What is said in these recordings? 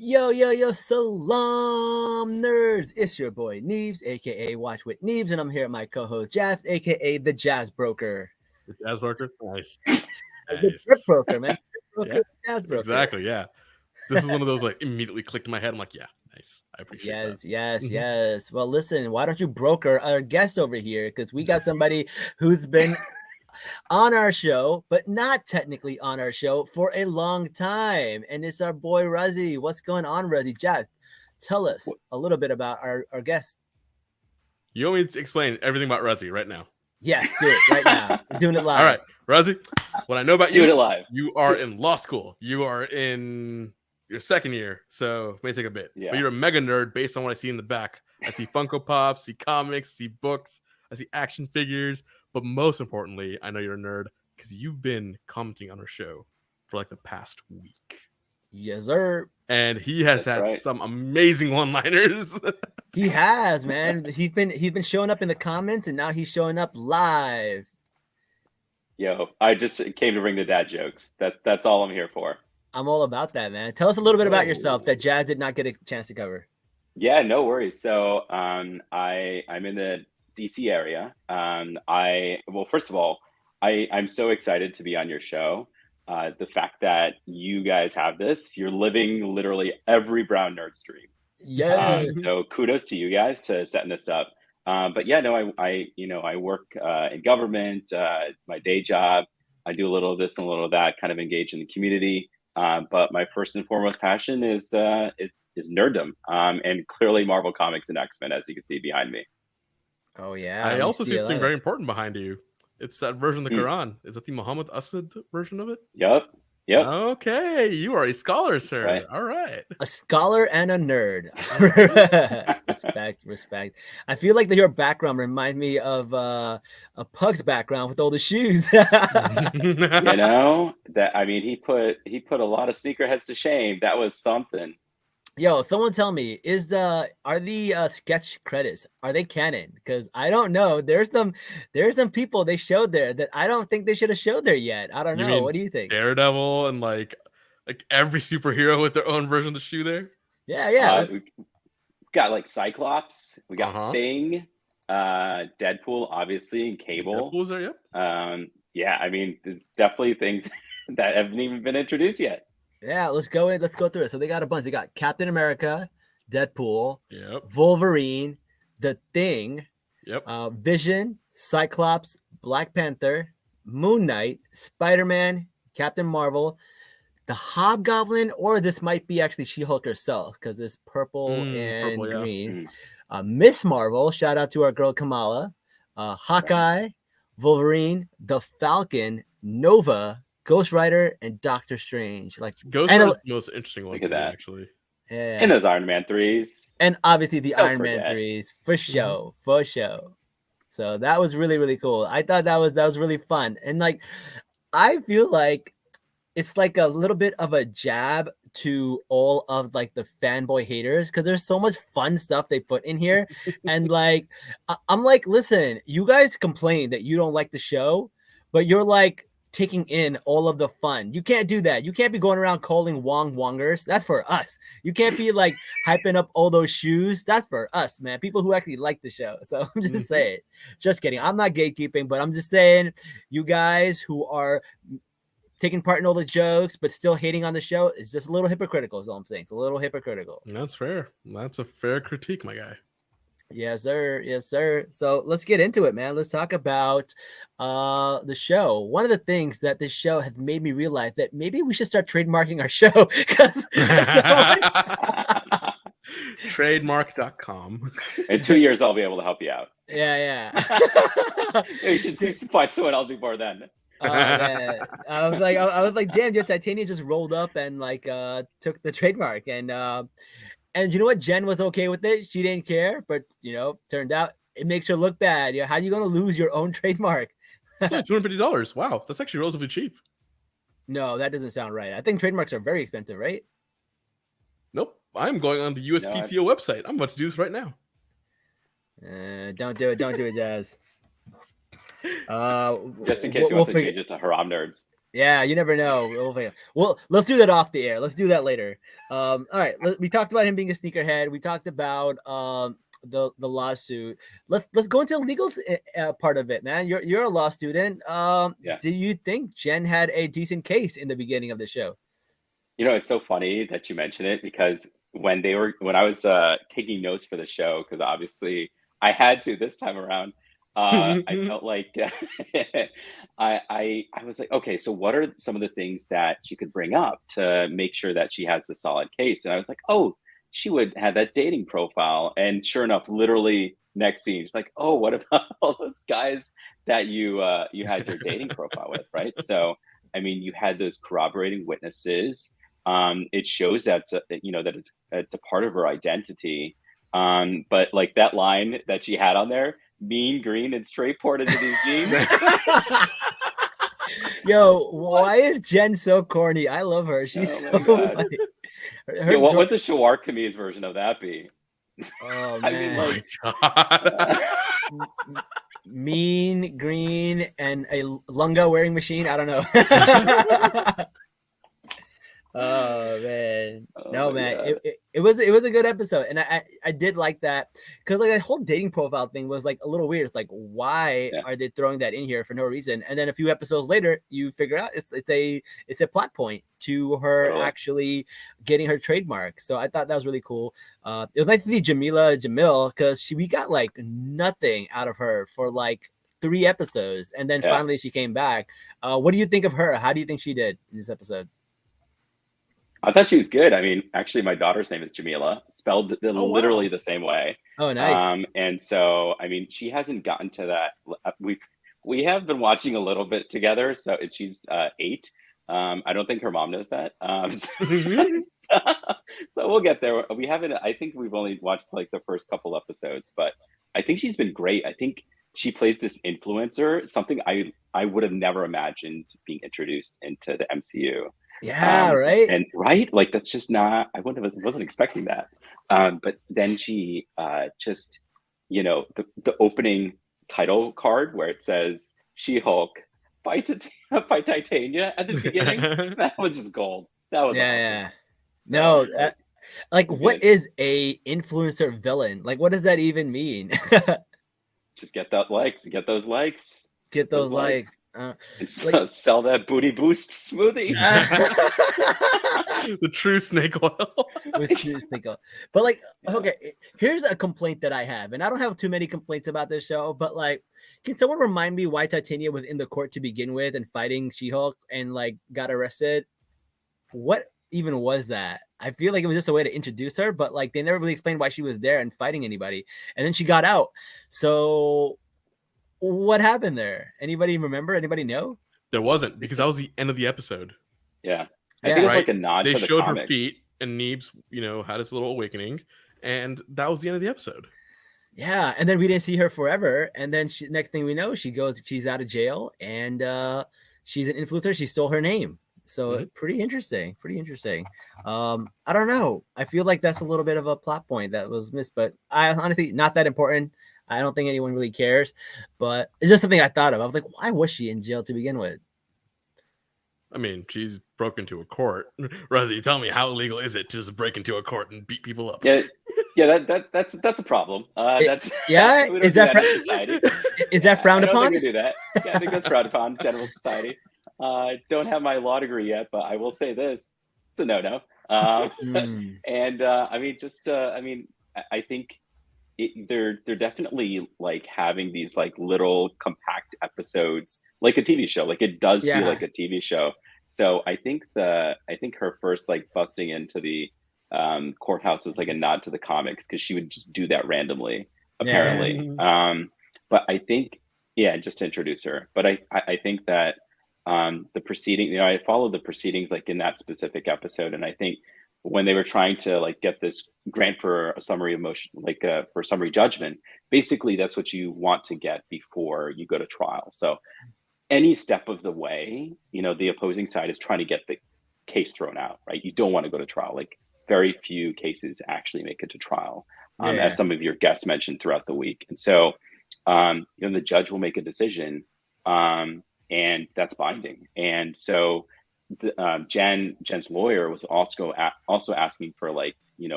Yo, yo, yo, Salaam nerds. It's your boy Neebs, aka Watch with Neebs, and I'm here with my co-host Jazz, aka the Jazz Broker. The jazz worker. Nice. The Brick Nice. Broker, man. Brick Yeah, Broker, Jazz Broker. exactly. Yeah. This is one of those like immediately clicked in my head. I'm like, yeah, nice. I appreciate that. Yes, yes, Mhm. yes. Well, listen, why don't you broker our guest over here? Because we got somebody who's been on our show, but not technically on our show for a long time. And it's our boy Razi. What's going on, Razi? Jazz, tell us a little bit about our guest. You want me to explain everything about Rezi right now? Yeah, do it right now. We're doing it live. All right, Rezi, what I know about Doing you, it live. you are in law school. You are in your second year, so it may take a bit. Yeah. But you're a mega nerd based on what I see in the back. I see Funko Pops, see comics, see books, I see action figures. But most importantly, I know you're a nerd because you've been commenting on our show for like the past week. Yes, sir. And he has That's had right. some amazing one-liners. He has, man. He's been showing up in the comments, and now he's showing up live. Yo, I just came to bring the dad jokes. That's all I'm here for. I'm all about that, man. Tell us a little bit about yourself that Jazz did not get a chance to cover. Yeah, no worries. So I'm in the DC area. First of all, I'm so excited to be on your show. The fact that you guys have this, you're living literally every Brown Nerd stream. Yes. So kudos to you guys to setting this up. But yeah, no, I work in government, my day job. I do a little of this and a little of that, kind of engage in the community. But my first and foremost passion is nerddom, and clearly Marvel Comics and X-Men, as you can see behind me. Oh yeah. I also see something that. very important behind you. It's that version of the Quran. Is that the Muhammad Asad version of it? Yep. Okay, you are a scholar, sir. Right. All right. A scholar and a nerd. Respect. I feel like your background reminds me of a Pug's background with all the shoes. You know, he put a lot of sneakerheads to shame. That was something. Yo, someone tell me, are the sketch credits, are they canon? Because I don't know. There's some people they showed there that I don't think they should have showed there yet. I don't know. What do you think? Daredevil and like every superhero with their own version of the shoe there. Yeah. We got like Cyclops. We got Thing, Deadpool, obviously, and Cable. Deadpool's there, yep. Yeah, there's definitely things that haven't even been introduced yet. Yeah, let's go through it. So they got a bunch. They got Captain America, Deadpool, yep, Wolverine, The Thing, yep, Vision, Cyclops, Black Panther, Moon Knight, Spider-Man, Captain Marvel, the Hobgoblin, or this might be actually She-Hulk herself because it's purple and green. Miss Marvel, shout out to our girl Kamala, Hawkeye, Wolverine, the Falcon, Nova, Ghost Rider, and Doctor Strange. Like Ghost Rider is the most interesting one. Look at that, actually. Yeah. And those Iron Man 3s. And obviously the Iron Man 3s for show. So that was really, really cool. I thought that was really fun. And like I feel like it's like a little bit of a jab to all of like the fanboy haters because there's so much fun stuff they put in here. And like I'm like, listen, you guys complain that you don't like the show, but you're like taking in all of the fun. You can't do that. You can't be going around calling wongers. That's for us. You can't be like hyping up all those shoes. That's for us, man. People who actually like the show. So I'm just saying. Just kidding. I'm not gatekeeping, but I'm just saying you guys who are taking part in all the jokes but still hating on the show, it's just a little hypocritical is all I'm saying. It's a little hypocritical. That's fair. That's a fair critique, my guy. Yes, sir. So let's get into it, man. Let's talk about the show. One of the things that this show has made me realize that maybe we should start trademarking our show because trademark.com. In 2 years I'll be able to help you out. Yeah. You should find someone else before then. Man. I was like, damn, your Titania just rolled up and like took the trademark and you know what? Jen was okay with it. She didn't care, but turned out it makes her look bad. How are you gonna lose your own trademark? It's like $250. Wow, that's actually relatively cheap. No, that doesn't sound right. I think trademarks are very expensive, right? Nope. I'm going on the USPTO website. I'm about to do this right now. Don't do it, Jazz. Just in case you want to change it to Haram Nerds. Yeah, you never know. Well, let's do that off the air. Let's do that later. All right. We talked about him being a sneakerhead. We talked about the lawsuit. Let's go into the legal part of it, man. You're a law student. Yeah. Do you think Jen had a decent case in the beginning of the show? You know, it's so funny that you mention it because when I was taking notes for the show, because obviously I had to this time around, I felt like I was like, okay, so what are some of the things that she could bring up to make sure that she has a solid case? And I was like, oh, she would have that dating profile. And sure enough, literally next scene, she's like, oh, what about all those guys that you had your dating profile with, right? So I mean, you had those corroborating witnesses. It shows that you know that it's a part of her identity. But like that line that she had on there, mean, green, and straightport into these jeans. Yo, why is Jen so corny? I love her. She's so funny. Yeah, what would the Shawar Kameez version of that be? Oh I mean, man. God. Mean, green, and a lunga wearing machine. I don't know. Oh man, no man, it was a good episode, and I did like that because like that whole dating profile thing was like a little weird. It's like, why are they throwing that in here for no reason? And then a few episodes later, you figure out it's a plot point to her actually getting her trademark. So I thought that was really cool. It was nice to see Jamil because we got like nothing out of her for like 3 episodes, and then finally she came back. What do you think of her? How do you think she did in this episode? I thought she was good. I mean, actually, my daughter's name is Jamila, spelled literally the same way. Oh, nice. And so, I mean, she hasn't gotten to that. We have been watching a little bit together. So she's 8. I don't think her mom knows that. So we'll get there. We haven't. I think we've only watched like the first couple episodes, but I think she's been great. I think she plays this influencer, something I would have never imagined being introduced into the MCU. Yeah, right. And right, like that's just not. I wasn't expecting that. But then she just, you know, the opening title card where it says She-Hulk by Titania at the beginning. That was just gold. That was awesome. Yeah. So, no, like what is a influencer villain? Like, what does that even mean? Just get that likes. Get those likes. Get those likes. And sell that booty boost smoothie. The true snake oil. With true snake oil. But like, okay, here's a complaint that I have, and I don't have too many complaints about this show, but like, can someone remind me why Titania was in the court to begin with and fighting She-Hulk and like got arrested? What even was that? I feel like it was just a way to introduce her, but like they never really explained why she was there and fighting anybody. And then she got out. So what happened there? Anybody remember? Anybody know? There wasn't, because that was the end of the episode. Yeah. I think it was like a nod to the They showed comics. her feet, and Neebs, you know, had his little awakening, and that was the end of the episode. Yeah, and then we didn't see her forever, and then next thing we know, she's out of jail, and she's an influencer. She stole her name. So pretty interesting. I don't know. I feel like that's a little bit of a plot point that was missed, but I honestly not that important. I don't think anyone really cares, but it's just something I thought of. I was like, why was she in jail to begin with? I mean, she's broke into a court. Rozzy, tell me, how illegal is it to just break into a court and beat people up? Yeah, that's a problem. That's is that frowned upon? I don't think we do that. Yeah, I think that's frowned upon in general society. Don't have my law degree yet, but I will say this: it's a no-no. And I mean, I think they're definitely like having these like little compact episodes, like a TV show. Like it does feel like a TV show. So I think her first like busting into the courthouse was like a nod to the comics, because she would just do that randomly, apparently. But I think, just to introduce her. But I think that the proceeding, you know, I followed the proceedings like in that specific episode, and I think when they were trying to like get this grant for a summary motion, like for summary judgment, basically that's what you want to get before you go to trial. So any step of the way, you know, the opposing side is trying to get the case thrown out, right? You don't want to go to trial. Like very few cases actually make it to trial, as some of your guests mentioned throughout the week. And so, you know, the judge will make a decision. and that's binding. And so Jen's lawyer was also asking for like,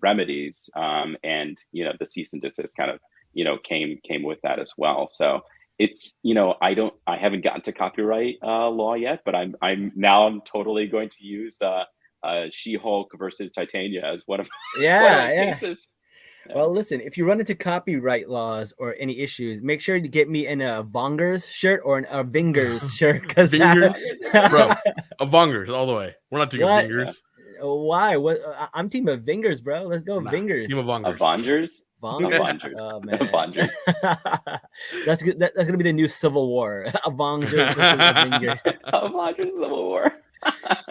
remedies, and the cease and desist kind of came with that as well. So it's I haven't gotten to copyright law yet, but I'm totally going to use She-Hulk versus Titania as one of my cases. Yeah. Well, listen, if you run into copyright laws or any issues, make sure to get me in a Vongers shirt or a Vingers shirt. Because bro, a Vongers all the way. We're not doing Vingers. Why? What? I'm team of Vingers, bro. Let's go Vingers. Team of Vongers. Avengers. Avengers. Oh man, Avengers. That's good. That's gonna be the new Civil War. Avengers versus Avengers. Avengers Civil War.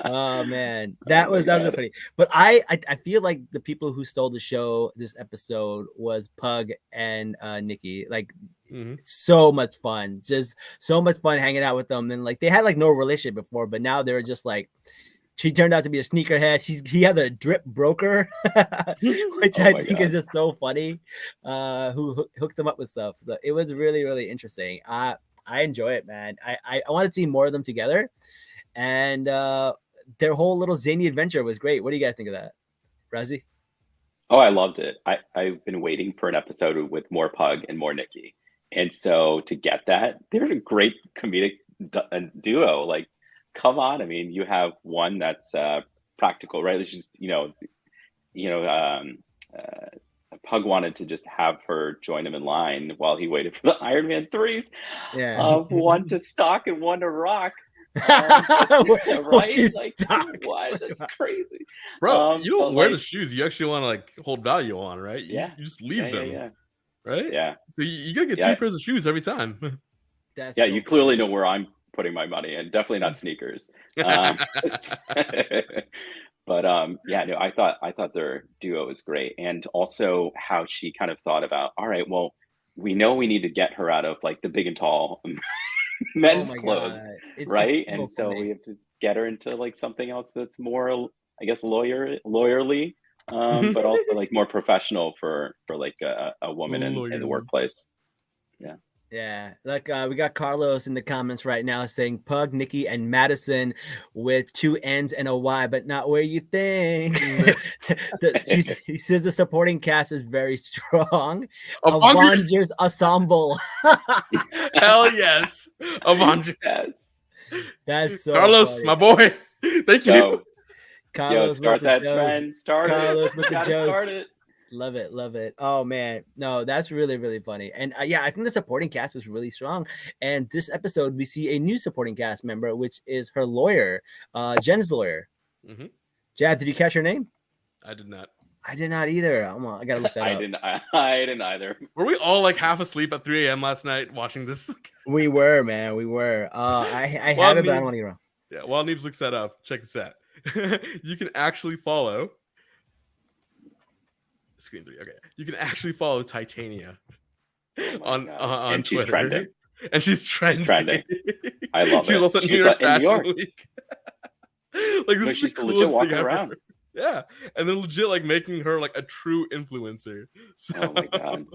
Oh man, that was really funny. But I feel like the people who stole the show this episode was Pug and Nikki. Like, so much fun, just so much fun hanging out with them. And like they had like no relationship before, but now they're just like. She turned out to be a sneakerhead. He had a drip broker, which I think is just so funny. Who hooked him up with stuff. So it was really, really interesting. I enjoy it, man. I want to see more of them together. And their whole little zany adventure was great. What do you guys think of that? Razi? Oh, I loved it. I've been waiting for an episode with more Pug and more Nikki. And so to get that, they're a great comedic duo. Like, come on. I mean, you have one that's practical, right? It's just, Pug wanted to just have her join him in line while he waited for the Iron Man 3s. Yeah. One to stock and one to rock. Right? Like, what? That's crazy. Bro, you don't wear the shoes you actually want to like hold value on, right? You just leave them. Yeah. Right? Yeah. So you gotta get 2 pairs of shoes every time. That's you clearly know where I'm putting my money, and definitely not sneakers. But I thought their duo was great, and also how she kind of thought about, all right, well, we know we need to get her out of like the big and tall men's clothes, right? And so we have to get her into like something else that's more, I guess, lawyerly, but also like more professional for like a woman in the workplace. Yeah, like we got Carlos in the comments right now saying Pug, Nikki, and Madison with 2 N's and a Y, but not where you think. He says the supporting cast is very strong. Avengers Ensemble. Hell yes. Avengers. Yes. That's so Carlos, funny. my boy. Thank you. Carlos, start that trend. Start Carlos it. With the jokes. Start it. Love it. Oh man, no, that's really, really funny. And I think the supporting cast is really strong. And this episode, we see a new supporting cast member, which is her lawyer, Jen's lawyer. Jad, did you catch her name? I did not. I did not either. I gotta look that up. I didn't either. Were we all like half asleep at 3 a.m. last night watching this? We were, man. We were. I have it, but I don't want to get wrong. Yeah, while Neebs looks that up, check this out. You can actually follow. Screen 3. Okay, you can actually follow Titania on and Twitter. She's trending. And she's trending. I love it. She's also in New York Fashion Week. Like this is she's the legit coolest walking thing ever. around. Yeah, and they're legit like making her like a true influencer. So, oh my god.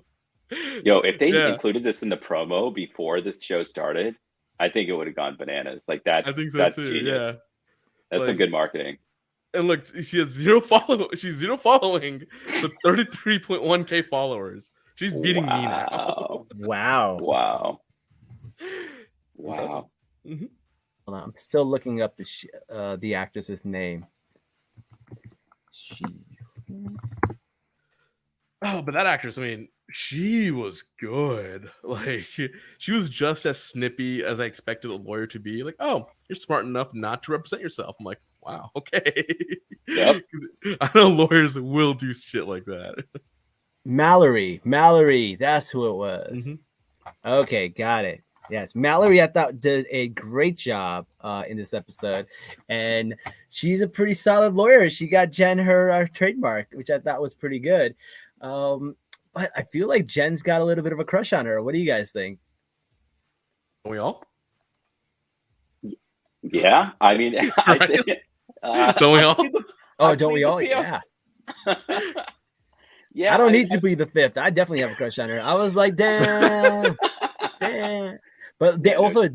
Yo, if they included this in the promo before this show started, I think it would have gone bananas. Like that's too, genius. Yeah. That's like, some good marketing. And look, she has zero following, but 33.1k followers. She's beating me now. Wow. Mm-hmm. Hold on, I'm still looking up the actress's name. But that actress, I mean, she was good. Like, she was just as snippy as I expected a lawyer to be. Like, oh, you're smart enough not to represent yourself. I'm like, wow, okay. Yep. I know lawyers will do shit like that. Mallory, that's who it was. Okay, got it. Yes, Mallory, I thought did a great job in this episode, and she's a pretty solid lawyer. She got Jen her trademark, which I thought was pretty good. But I feel like Jen's got a little bit of a crush on her. What do you guys think? We all? Yeah, I mean, don't we all? Don't we all? Yeah. Yeah, I don't need to be the fifth. I definitely have a crush on her. I was like, damn. But they also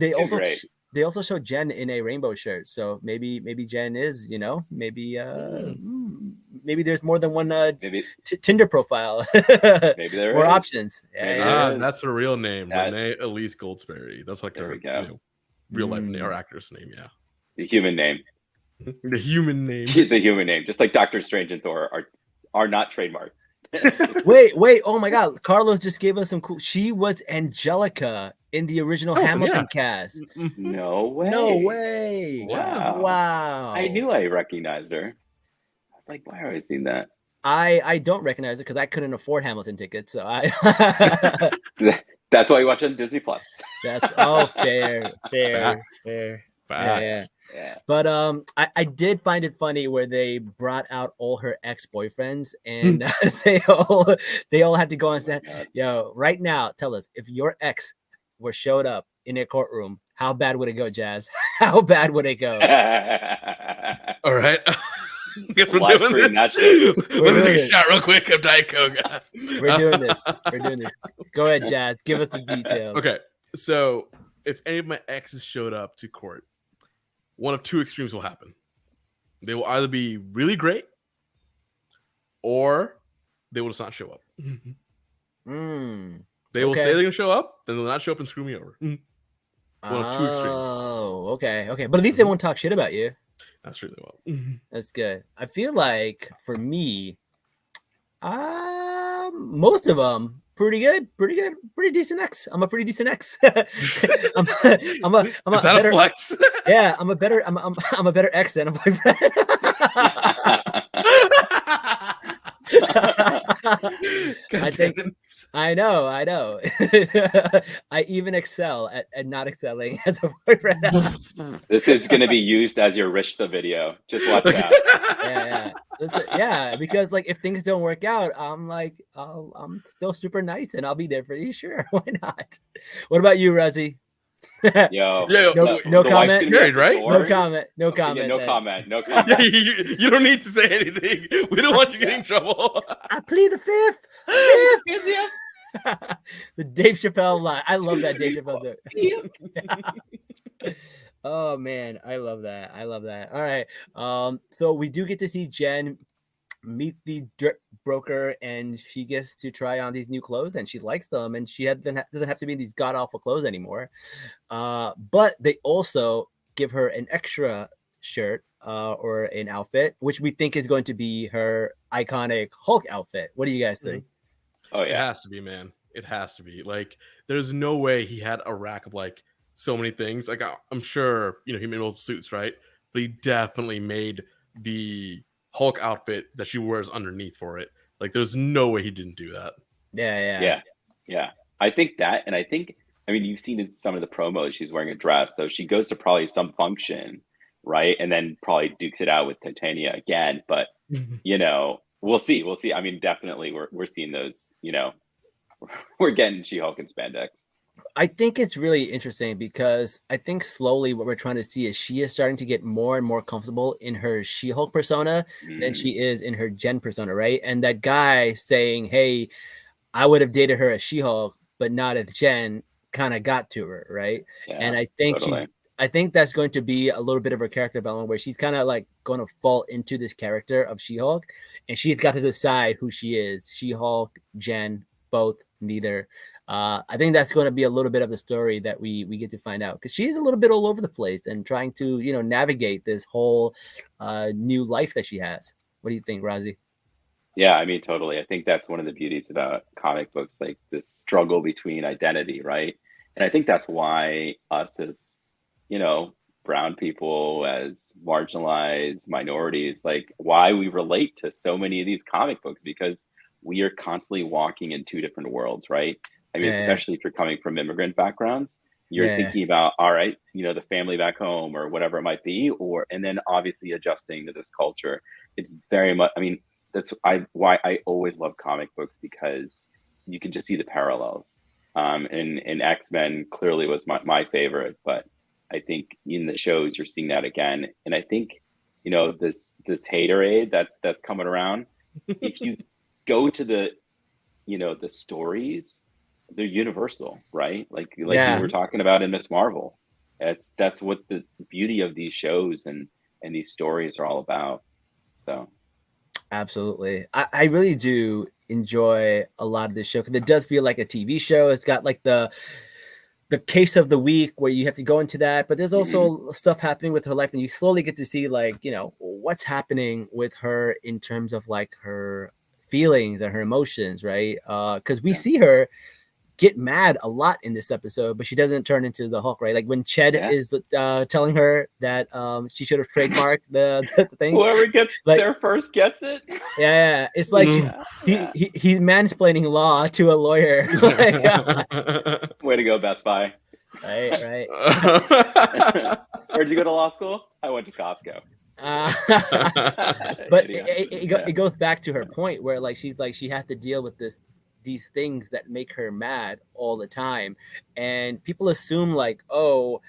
they also showed Jen in a rainbow shirt, so maybe Jen is, maybe there's more than one Maybe Tinder profile. maybe there more is. options. Maybe Yeah. there is. That's her real name, That- Renee Elise Goldsberry. That's like There her we go. real life name or actress name. Yeah, The human name. the human name. The human name, just like Doctor Strange and Thor are not trademarked. Wait! Oh my God! Carlos just gave us some cool. She was Angelica in the original Hamilton cast. No way! No way! Wow! I knew I recognized her. I was like, why have I seen that? I don't recognize it because I couldn't afford Hamilton tickets, so I. That's why you watch on Disney Plus. That's fair. Facts. Yeah. But I did find it funny where they brought out all her ex-boyfriends and they all had to go and say, "Yo, right now, tell us if your ex showed up in a courtroom, how bad would it go, Jazz? How bad would it go?" All right. I guess we're Live doing stream this. We're Let me doing take a it. shot real quick of Diet Coke. We're doing this. Go ahead, Jazz. Give us the details. Okay. So if any of my exes showed up to court, one of two extremes will happen. They will either be really great or they will just not show up. They will say they're going to show up, then they'll not show up and screw me over. One of two extremes. Oh, okay. But at least they won't talk shit about you. That's really well. That's good. I feel like for me, most of them pretty good, pretty decent ex. I'm a pretty decent ex. I'm a Is that better, a flex? Yeah, I'm a better ex than a boyfriend. I know. I even excel at not excelling as a boyfriend. This is going to be used as your Rishta video. Just watch out. Yeah. Because like if things don't work out, I'm still super nice and I'll be there for you. Sure, why not? What about you, Razzie? No comment. Married, right? No comment. No comment. You don't need to say anything. We don't want you getting in trouble. I plead the fifth. The Dave Chappelle line. I love that Dave Chappelle joke. Oh man, I love that. All right. So we do get to see Jen meet the broker and she gets to try on these new clothes and she likes them and she doesn't have to be in these god-awful clothes anymore. But they also give her an extra shirt or an outfit, which we think is going to be her iconic Hulk outfit. What do you guys think? Oh yeah, it has to be, man. It has to be. Like, there's no way he had a rack of like so many things. Like, I'm sure he made multiple suits, right? But he definitely made the Hulk outfit that she wears underneath for it. Like, there's no way he didn't do that. Yeah. I think that, and I mean, you've seen in some of the promos, she's wearing a dress, so she goes to probably some function, right? And then probably dukes it out with Titania again. But we'll see. I mean, definitely, we're seeing those. We're getting She-Hulk and spandex. I think it's really interesting because I think slowly what we're trying to see is she is starting to get more and more comfortable in her She-Hulk persona than she is in her Jen persona, right? And that guy saying, "Hey, I would have dated her as She-Hulk, but not as Jen," kind of got to her, right? Yeah, and I think totally. I think that's going to be a little bit of her character development where she's kind of like going to fall into this character of She-Hulk, and she's got to decide who she is: She-Hulk, Jen, both, neither. I think that's going to be a little bit of the story that we get to find out because she's a little bit all over the place and trying to navigate this whole new life that she has. What do you think, Razzie? Yeah, I mean, totally. I think that's one of the beauties about comic books, like this struggle between identity, right? And I think that's why us as brown people, as marginalized minorities, like why we relate to so many of these comic books, because we are constantly walking in two different worlds, right? I mean, especially if you're coming from immigrant backgrounds, you're thinking about, all right, the family back home or whatever it might be, and then obviously adjusting to this culture. It's very much, I mean, that's why I always love comic books, because you can just see the parallels. And X-Men clearly was my favorite, but I think in the shows you're seeing that again. And I think, this haterade that's coming around, if you go to the stories, they're universal, right? Like you were talking about in Miss Marvel. That's what the beauty of these shows and these stories are all about. So Absolutely. I really do enjoy a lot of this show because it does feel like a TV show. It's got like the case of the week where you have to go into that, but there's also stuff happening with her life, and you slowly get to see like, you know, what's happening with her in terms of like her feelings and her emotions, right? Because we see her get mad a lot in this episode, but she doesn't turn into the Hulk, right? Like when Ched is telling her that she should have trademarked the thing. Whoever gets like, there first gets it. Yeah, it's like he's mansplaining law to a lawyer. Way to go, Best Buy. Right. Where'd you go to law school? I went to Costco. But it goes back to her point where like she has to deal with these things that make her mad all the time, and people assume like, oh,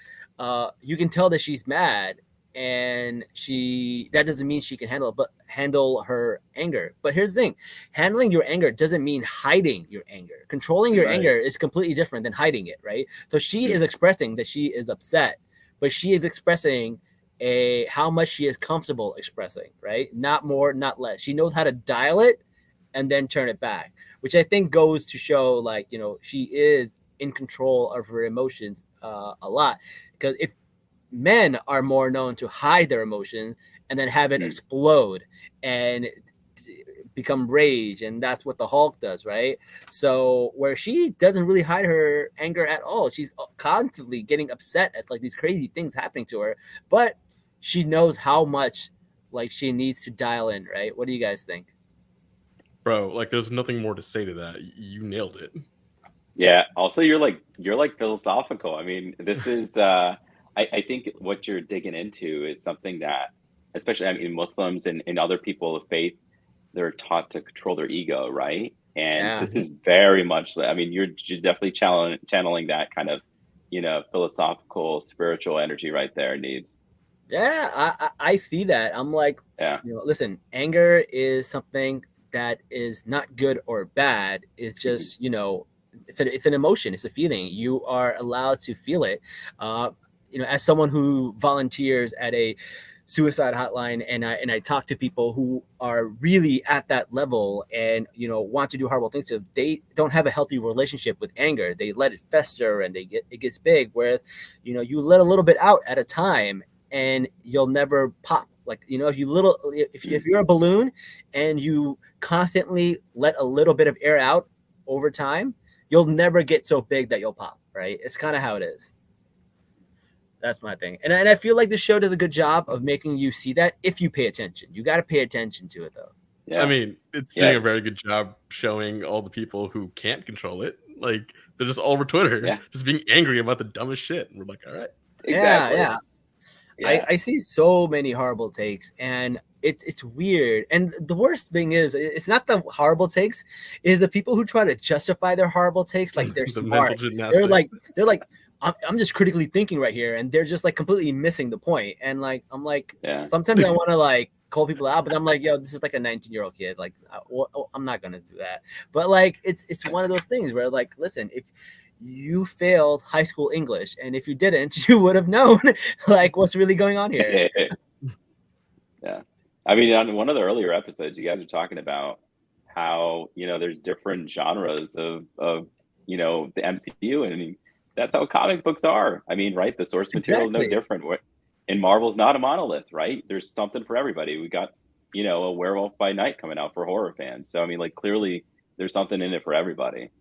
you can tell that she's mad, and that doesn't mean she can handle her anger. But here's the thing: handling your anger doesn't mean hiding your anger. Controlling your anger is completely different than hiding it, right? So she is expressing that she is upset, but she is expressing how much she is comfortable expressing, right? Not more, not less. She knows how to dial it and then turn it back, which I think goes to show like, you know, she is in control of her emotions a lot. Because if men are more known to hide their emotions and then have it explode and become rage, and that's what the Hulk does, right? So where she doesn't really hide her anger at all, she's constantly getting upset at like these crazy things happening to her, but she knows how much like she needs to dial in, right? What do you guys think? Bro, like there's nothing more to say to that. You nailed it. Yeah. Also, you're like philosophical. I mean, this is I think what you're digging into is something that, especially, I mean, Muslims and other people of faith, they're taught to control their ego, right? And this is very much, I mean, you're definitely channeling that kind of, you know, philosophical, spiritual energy right there, Neebs. Yeah, I see that. I'm like, you know, listen, anger is something that is not good or bad. It's just, you know, it's an emotion. It's a feeling. You are allowed to feel it. You know, as someone who volunteers at a suicide hotline, and I talk to people who are really at that level and, you know, want to do horrible things, so they don't have a healthy relationship with anger. They let it fester and it gets big, whereas, you know, you let a little bit out at a time and you'll never pop. Like, you know, if you're a balloon and you constantly let a little bit of air out over time, you'll never get so big that you'll pop, right? It's kind of how it is. That's my thing. And I feel like the show does a good job of making you see that if you pay attention. You got to pay attention to it, though. Yeah. I mean, it's doing a very good job showing all the people who can't control it. Like, they're just all over Twitter, just being angry about the dumbest shit. And we're like, all right. Exactly. Yeah. I see so many horrible takes, and it's weird. And the worst thing is, it's not the horrible takes, is the people who try to justify their horrible takes like they're smart. They're like, I'm just critically thinking right here, and they're just like completely missing the point. And like, I'm like, sometimes I want to like call people out, but I'm like, yo, this is like a 19-year-old kid. Like, I'm not gonna do that. But like, it's one of those things where like, listen, if you failed high school English, and if you didn't, you would have known like what's really going on here. Yeah. I mean, on one of the earlier episodes, you guys are talking about how, you know, there's different genres of you know, the MCU, and I mean, that's how comic books are. I mean, right? The source material is no different. And Marvel's not a monolith, right? There's something for everybody. We got, you know, a Werewolf by Night coming out for horror fans. So I mean, like, clearly there's something in it for everybody.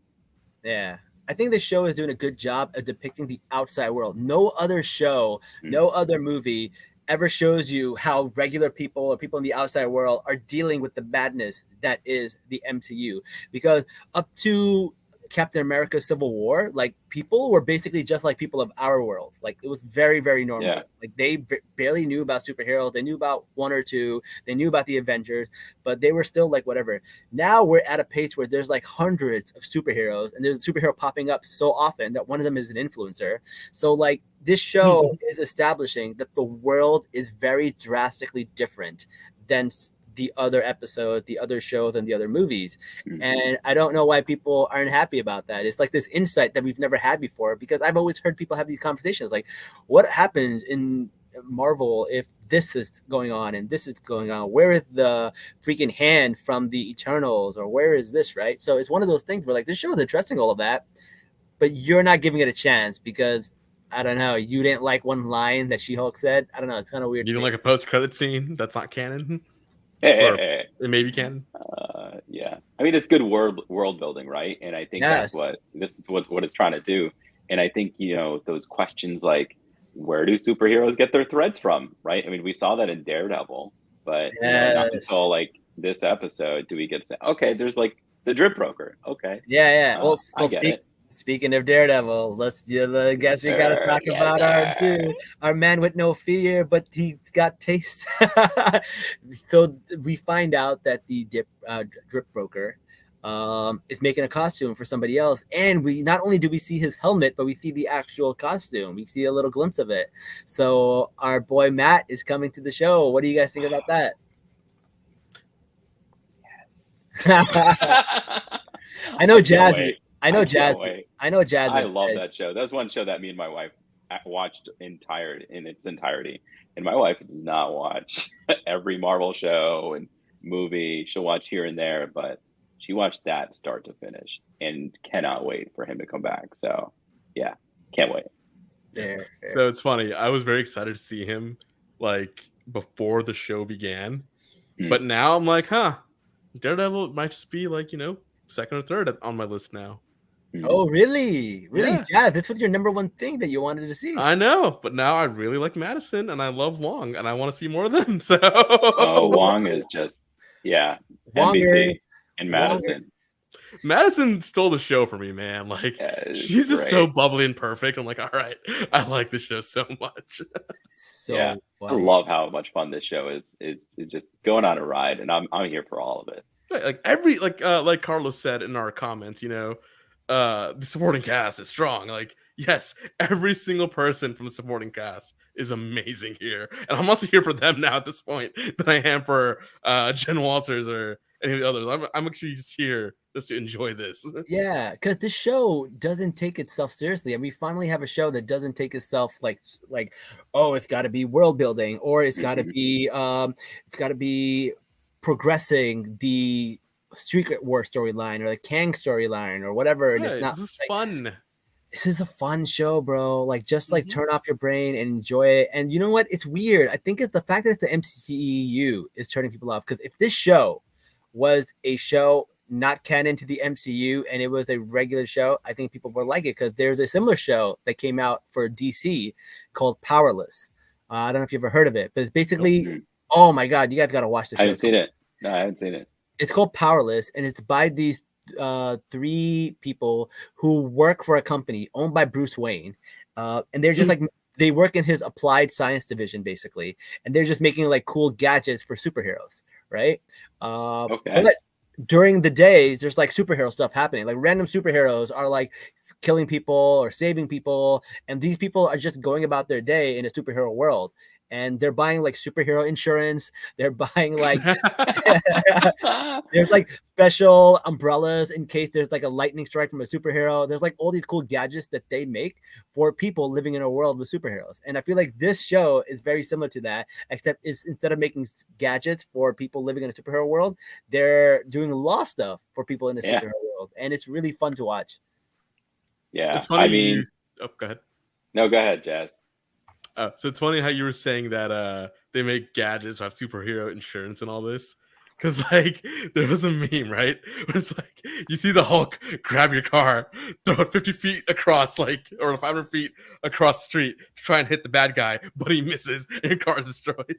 Yeah. I think the show is doing a good job of depicting the outside world. No other show, no other movie ever shows you how regular people or people in the outside world are dealing with the madness that is the MCU. Because up to Captain America Civil War, like, people were basically just like people of our world. Like, it was very, very normal. Yeah. Like, they barely knew about superheroes. They knew about one or two. They knew about the Avengers, but they were still like whatever. Now we're at a pace where there's like hundreds of superheroes, and there's a superhero popping up so often that one of them is an influencer. So like, this show is establishing that the world is very drastically different than the other episodes, the other shows, and the other movies. Mhm. And I don't know why people aren't happy about that. It's like this insight that we've never had before, because I've always heard people have these conversations like, what happens in Marvel if this is going on and this is going on? Where is the freaking hand from the Eternals, or where is this, right? So it's one of those things where like this show is addressing all of that, but you're not giving it a chance because I don't know, you didn't like one line that She-Hulk said. I don't know, it's kind of weird. You didn't like a post-credit scene that's not canon, Hey, or hey, it may be canon. yeah, I mean, it's good world building, right? And I think Yes. this is what it's trying to do. And I think, you know, those questions like, where do superheroes get their threads from, right? I mean, we saw that in Daredevil, but you know, not Yes. until like this episode do we get to say, okay, there's like the drip broker. Okay, Yeah. Well, I get it. speaking of Daredevil, I guess we gotta talk about our man with no fear, but he's got taste. So we find out that the drip broker is making a costume for somebody else, and we not only do we see his helmet, but we see the actual costume. We see a little glimpse of it. So our boy Matt is coming to the show. What do you guys think about that? I know Jazzy. I know Jazzy. I know Jazzy. I love that show. That's one show that me and my wife watched in its entirety. And my wife does not watch every Marvel show and movie. She'll watch here and there, but she watched that start to finish and cannot wait for him to come back. So yeah, can't wait. Fair. So it's funny. I was very excited to see him like before the show began, but now I'm like, Daredevil might just be like, you know, second or third on my list now. Oh, really? Yeah. Yeah, this was your number one thing that you wanted to see. I know, but now I really like Madison and I love Wong and I want to see more of them. So Wong is just MVP and Madison. Madison stole the show for me, man. Like she's just so bubbly and perfect. I'm like, all right, I like the show so much. Funny. I love how much fun this show is. It's just going on a ride, and I'm here for all of it. Like like Carlos said in our comments, you know, the supporting cast is strong. Like, yes, every single person from the supporting cast is amazing here, and I'm also here for them now at this point than I am for Jen Walters or any of the others. I'm actually just here just to enjoy this. Yeah, because this show doesn't take itself seriously, and we finally have a show that doesn't take itself like oh, it's got to be world building, or it's got to be progressing the Secret War storyline or the Kang storyline or whatever. And it's not. This is fun. This is a fun show, bro. Like, just like turn off your brain and enjoy it. And you know what? It's weird. I think it's the fact that it's the MCU is turning people off. Because if this show was a show not canon to the MCU and it was a regular show, I think people would like it, because there's a similar show that came out for DC called Powerless. I don't know if you've ever heard of it, but it's basically, oh my God, you guys got to watch this show. I haven't seen it. No, I haven't seen it. It's called Powerless, and it's by these three people who work for a company owned by Bruce Wayne. And they're just like, they work in his applied science division, basically. And they're just making like cool gadgets for superheroes, right? But during the days, there's like superhero stuff happening. Like random superheroes are like killing people or saving people. And these people are just going about their day in a superhero world. And they're buying like superhero insurance. They're buying like there's like special umbrellas in case there's like a lightning strike from a superhero. There's like all these cool gadgets that they make for people living in a world with superheroes. And I feel like this show is very similar to that, except instead of making gadgets for people living in a superhero world, they're doing law stuff for people in a superhero world. And it's really fun to watch. Yeah. It's funny. I mean, go ahead. No, go ahead, Jazz. So it's funny how you were saying that they make gadgets, have superhero insurance and all this. Because, like, there was a meme, right? Where it's like, you see the Hulk grab your car, throw it 50 feet across, like, or 500 feet across the street to try and hit the bad guy, but he misses and your car is destroyed.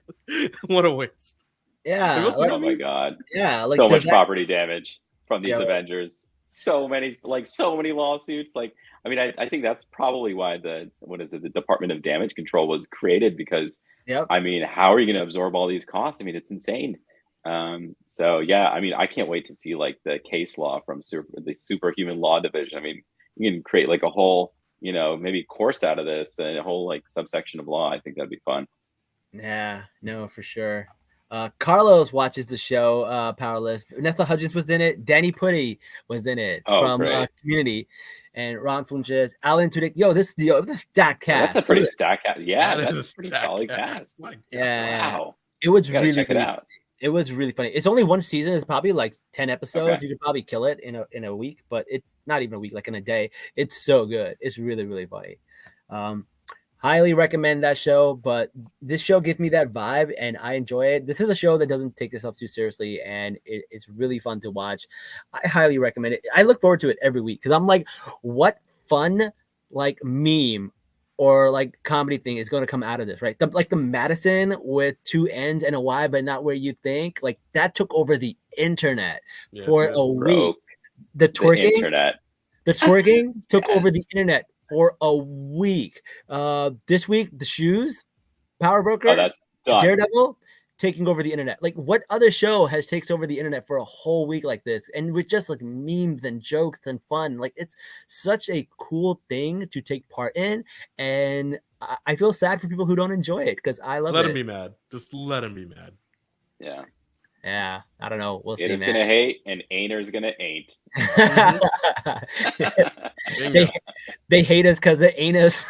What a waste. Yeah. Like, oh my God. Yeah. Like so much property damage from these Avengers. So many lawsuits. Like, I mean, I think that's probably why the Department of Damage Control was created, because I mean, how are you going to absorb all these costs? I mean, it's insane. So yeah, I mean, I can't wait to see like the case law from the Superhuman Law Division. I mean, you can create like a whole, you know, maybe course out of this and a whole like subsection of law. I think that'd be fun. Yeah, no, for sure. Carlos watches the show Powerless. Vanessa Hudgens was in it. Danny Putty was in it from Community, and Ron Funches, Alan Tudyk. This is a stacked cast. That's a pretty stacked cast. Yeah, that that's a pretty solid cast. Yeah, wow. It was really check it out. It was really funny. It's only one season. It's probably like 10 episodes. Okay. You could probably kill it in a week, but it's not even a week, like in a day. It's so good. It's really, really funny. Highly recommend that show, but this show gives me that vibe and I enjoy it. This is a show that doesn't take itself too seriously and it's really fun to watch. I highly recommend it. I look forward to it every week because I'm like, what fun like meme or like comedy thing is going to come out of this, right? Like the Madison with 2 N's and a Y, but not where you think. Like that took over the internet for a week. The twerking took over the internet for a week. This week, the shoes, Power Broker, that's done. Daredevil, taking over the internet. Like what other show takes over the internet for a whole week like this? And with just like memes and jokes and fun. Like it's such a cool thing to take part in. And I feel sad for people who don't enjoy it because I love it. Let them be mad. Just let them be mad. Yeah. Yeah, I don't know. We'll see. Haters gonna hate and ain'ters gonna ain't. they hate us because it ain't us.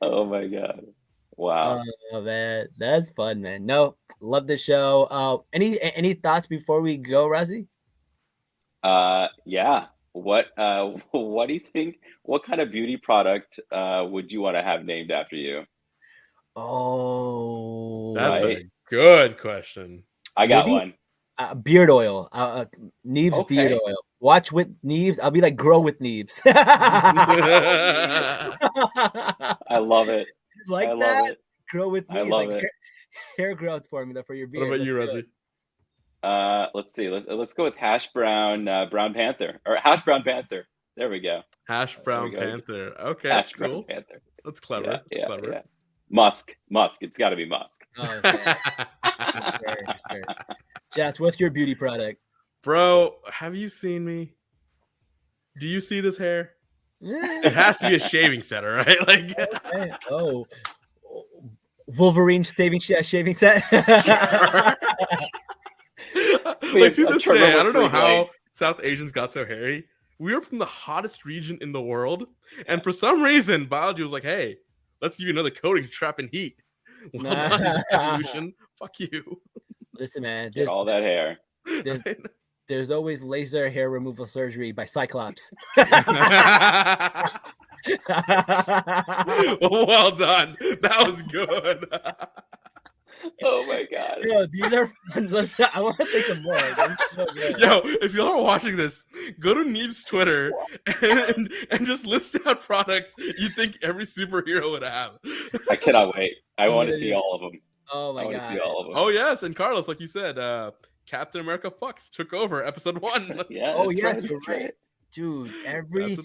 Oh my god! Wow. Oh man, that's fun, man. No, love the show. Any thoughts before we go, Razi? Yeah. What do you think? What kind of beauty product would you want to have named after you? Oh, that's a good question. I got one. Beard oil. Neebs beard oil. Watch with Neebs. I'll be like grow with Neebs. I love it. Like I that? Love it. Grow with Neebs. I love it. Hair growth formula for your beard. What about you, Rezzy? Let's see. Let's go with hash brown brown panther or hash brown panther. There we go. Hash brown panther. Okay, that's cool. Panther. That's clever. Yeah, clever. Yeah. Musk. It's got to be Musk. Oh, sure. Jess, what's your beauty product? Bro, have you seen me? Do you see this hair? It has to be a shaving set, all right? Like, okay. Oh, Wolverine shaving set. Like to this day, I don't know how South Asians got so hairy. We are from the hottest region in the world, and for some reason, biology was like, "Hey, let's give you another coating to trap in heat." Well done, evolution. Fuck you. Listen, man. Get all that hair. There's always laser hair removal surgery by Cyclops. Well done. That was good. Oh my god. Yo, these are fun. Listen, I want to think of more. So yo, if y'all are watching this, go to Neeb's Twitter and just list out products you think every superhero would have. I cannot wait. I want to see all of them. Oh my god. See all of them. Oh yes, and Carlos, like you said, Captain America Fucks took over episode 1. Yeah. Oh yes, right, you're right. Dude, every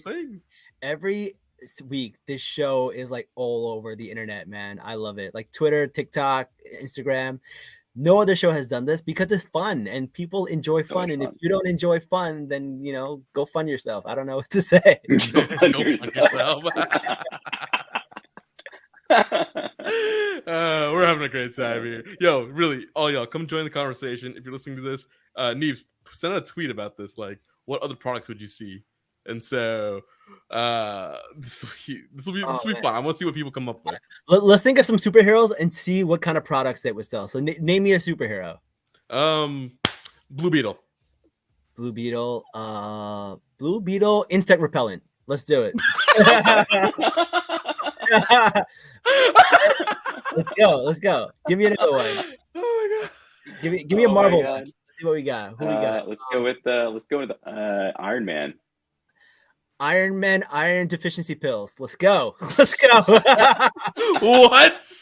week this show is like all over the internet, man. I love it. Like Twitter, TikTok, Instagram. No other show has done this because it's fun and people enjoy fun. And if you don't enjoy fun, then go fun yourself. I don't know what to say. Go fun yourself. We're having a great time here. Yo, really, all y'all, come join the conversation. If you're listening to this, Neebs, send out a tweet about this. Like, what other products would you see? And so this will be fun. I want to see what people come up with. Let's think of some superheroes and see what kind of products they would sell. So name me a superhero. Blue Beetle. Blue Beetle insect repellent. Let's do it. Let's go. Give me another one. Oh my god. Give me a Marvel one. Let's see what we got. Who we got? Let's go with Iron Man. Iron Man iron deficiency pills. Let's go. Let's go. What?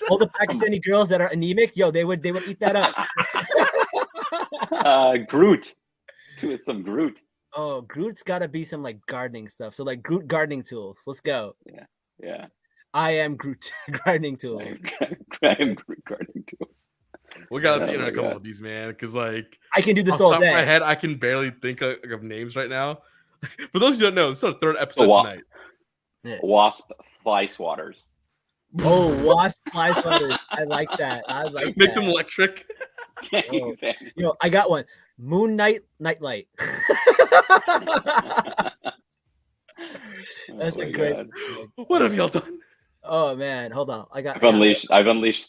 All the Pakistani girls that are anemic, they would eat that up. Groot. Let's do some Groot. Oh, Groot's got to be some like gardening stuff. So like Groot gardening tools. Let's go. Yeah. I am Groot gardening tools. I am Groot gardening tools. We gotta let the internet come up with these, man. Because like I can do this off all the top day. of my head, I can barely think of names right now. For those who don't know, this is our 3rd episode tonight. Wasp fly swatters. Oh, wasp fly sweaters. I like that. I like Make that. them electric. Oh, Exactly. you know, I got one. Moon Night Nightlight. That's Oh a my great. God. What have y'all done? Oh man, hold on. I've unleashed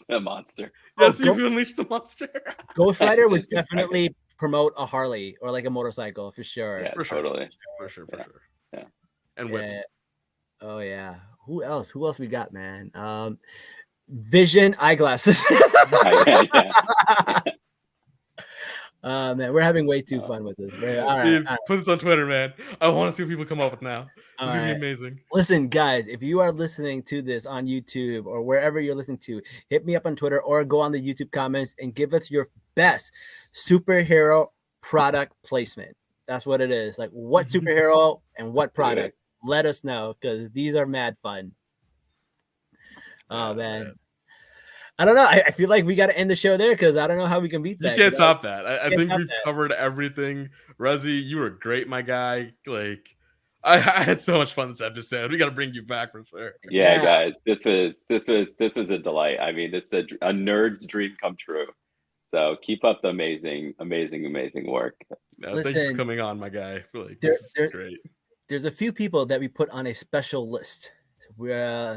the monster. Yes, Oh, you've unleashed the monster. Ghost Rider would Okay. definitely promote a Harley or like a motorcycle for sure. Yeah, For sure. totally. For sure. Yeah. And whips. Yeah. Oh yeah. Who else? Who else we got, man? Vision eyeglasses. Yeah. Man, we're having way too fun with this. All right. Dude, put this on Twitter, man. I want to see what people come up with now. This is gonna be amazing. Listen, guys, if you are listening to this on YouTube or wherever you're listening to, hit me up on Twitter or go on the YouTube comments and give us your best superhero product placement. That's what it is. Like what superhero and what product. Let us know because these are mad fun. Oh man. I don't know. I feel like we got to end the show there because I don't know how we can beat that. You can't top that. I think we've covered everything. Rezi, you were great, my guy. Like, I had so much fun this episode. We got to bring you back for sure. Yeah, guys, this was a delight. I mean, this is a nerd's dream come true. So keep up the amazing work. No, thank you for coming on, my guy. I feel like this is great. There's a few people that we put on a special list.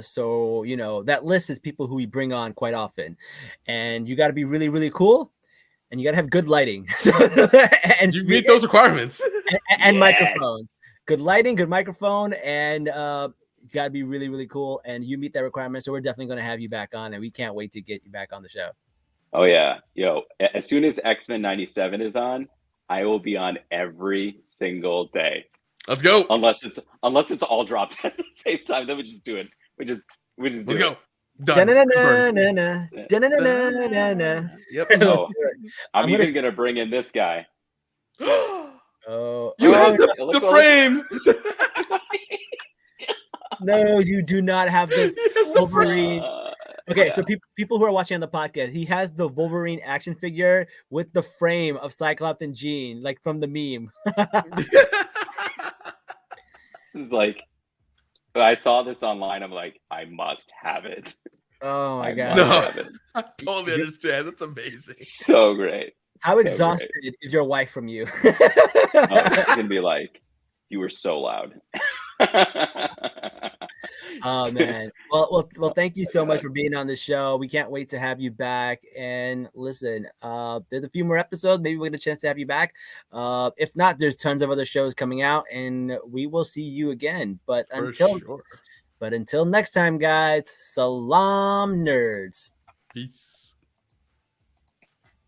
So you know that list is people who we bring on quite often, and you got to be really, really cool, and you got to have good lighting. And you meet those requirements and microphones. Good lighting, good microphone, and you got to be really, really cool. And you meet that requirement, so we're definitely going to have you back on, and we can't wait to get you back on the show. Oh yeah, yo! As soon as X-Men '97 is on, I will be on every single day. Let's go. Unless it's all dropped at the same time, then we just do it. We just Let's do go. it. Done. Yep. Oh, I'm even gonna bring in this guy. Oh, you have the frame. No, you do not have the Wolverine. Okay, so people who are watching on the podcast, he has the Wolverine action figure with the frame of Cyclops and Jean, like from the meme. This is like, I saw this online. I'm like, I must have it. Oh my God! No, I totally understand. That's amazing. So great. How exhausted is your wife from you? It can be like, you were so loud. Oh man. Well, thank you so much for being on the show. We can't wait to have you back. And listen, there's a few more episodes. Maybe we'll get a chance to have you back. If not, there's tons of other shows coming out, and we will see you again. But until next time, guys, Salaam nerds. Peace.